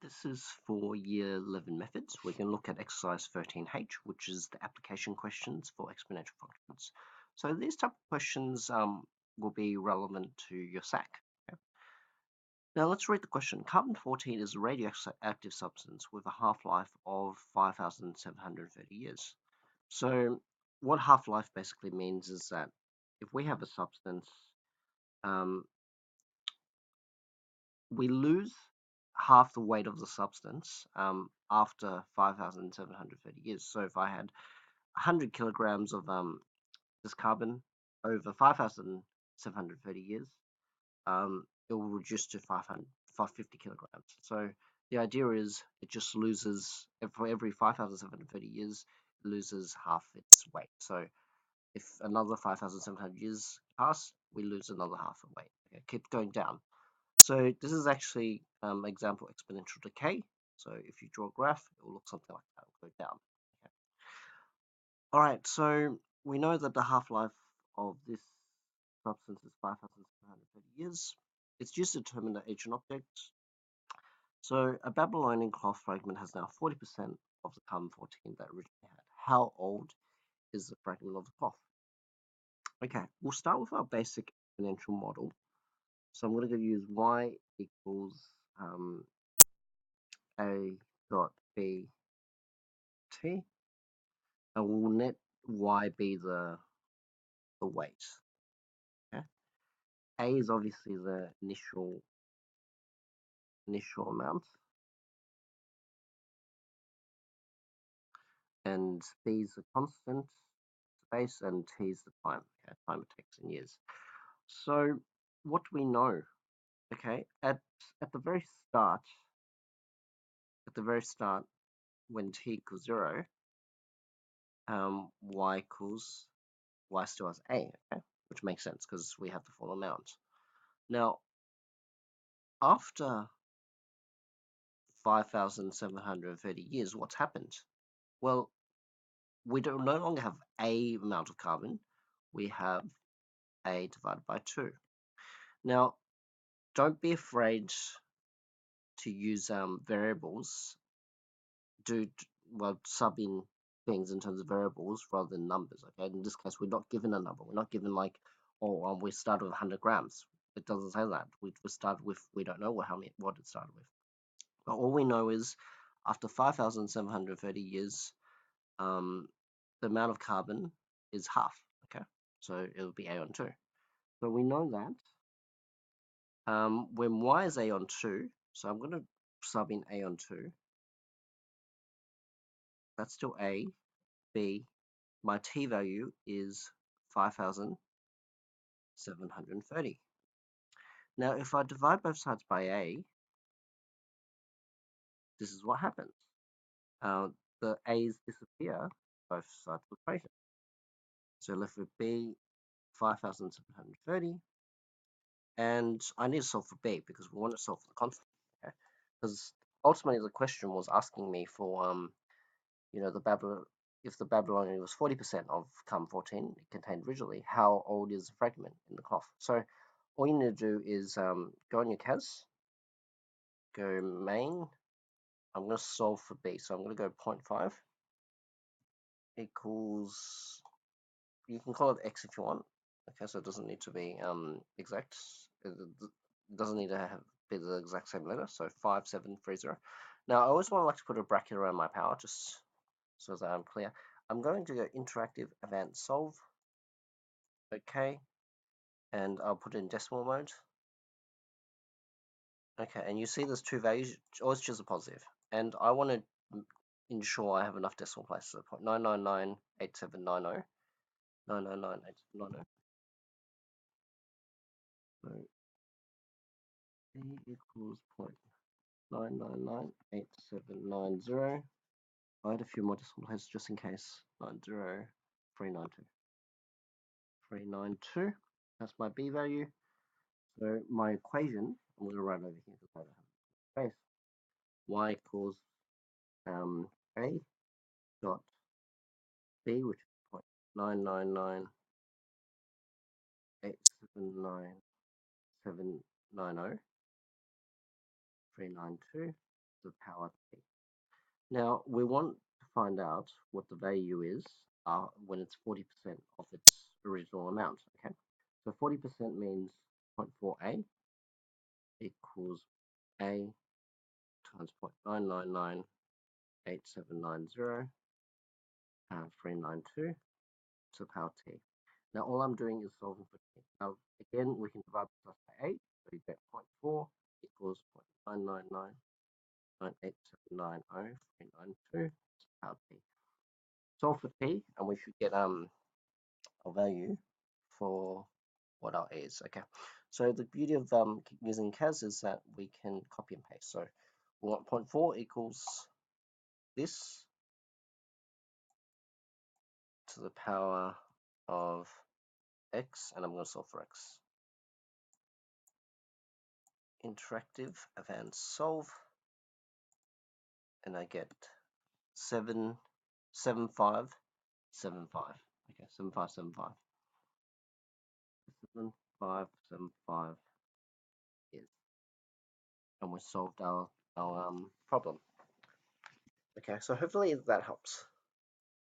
This is for Year 11 methods. We can look at exercise 13H, which is the application questions for exponential functions. So these type of questions will be relevant to your SAC. Okay? Now let's read the question. Carbon-14 is a radioactive substance with a half-life of 5,730 years. So what half-life basically means is that if we have a substance, we lose half the weight of the substance after 5,730 years. So if I had 100 kilograms of this carbon over 5,730 years, it will reduce to 550 kilograms. So the idea is it just loses, for every 5,730 years, it loses half its weight. So if another 5,700 years pass, we lose another half the weight. Okay, keep going down. So this is actually example exponential decay. So if you draw a graph, it will look something like that. It will go down. Okay. All right, so we know that the half-life of this substance is 5,730 years. It's used to determine the age and object. So a Babylonian cloth fragment has now 40% of the carbon-14 that originally had. How old is the fragment of the cloth? Okay, we'll start with our basic exponential model. So I'm going to use y equals a dot b t, and we'll let y be the weight. Okay? A is obviously the initial amount, and b is the constant space, and t is the time. Okay? Time it takes in years. So what do we know? Okay, at the very start, when t equals 0, y still has a, okay? Which makes sense because we have the full amount. Now, after 5,730 years, what's happened? Well, we no longer have a amount of carbon. We have a divided by 2. Now, don't be afraid to use variables. Sub in things in terms of variables rather than numbers. Okay, in this case, we're not given a number. We're not given like, we started with 100 grams. It doesn't say that. We started with, we don't know what it started with. But all we know is after 5,730 years, the amount of carbon is half. Okay, so it will be A on 2. So we know that when y is A on 2, so I'm going to sub in A on 2. That's still A. B, my t value is 5,730. Now, if I divide both sides by A, this is what happens. The A's disappear, both sides of the equation. So left with B, 5,730. And I need to solve for B because we want to solve for the constant. Okay? Because ultimately the question was asking me for, if the Babylonian was 40% of carbon-14 it contained originally, how old is the fragment in the cloth? So all you need to do is go on your CAS, go main. I'm going to solve for B, so I'm going to go 0.5 equals, you can call it X if you want. Okay, so it doesn't need to be exact. It doesn't need to be the exact same letter. So 5730. Now I always want to like to put a bracket around my power just so that I'm clear. I'm going to go interactive advanced solve. Okay, and I'll put it in decimal mode. Okay, and you see there's two values. Always choose a positive, and I want to ensure I have enough decimal places. So 0.9998790. 9998790. So E equals 0.9998790. I had a few more decimal places just in case. 90392. 392. That's my B value. So my equation, I'm going to write over here because I don't have space. Y equals A dot B, which is 0.999879790. 392. to the power t. Now we want to find out what the value is when it's 40% of its original amount. Okay, so 40% means 0.4a equals a times 0.9998790 392 to the power t. Now all I'm doing is solving for t. Now again, we can divide this by 8, so you get 0.4 equals 0.9998790 to the power t. Solve for t, and we should get a value for what our a is. Okay, so the beauty of using CAS is that we can copy and paste. So we want 0.4 equals this to the power of x, and I'm going to solve for x. Interactive, advanced solve, and I get 77575. Okay, 7575. 7575 is, and we solved our problem. Okay, so hopefully that helps.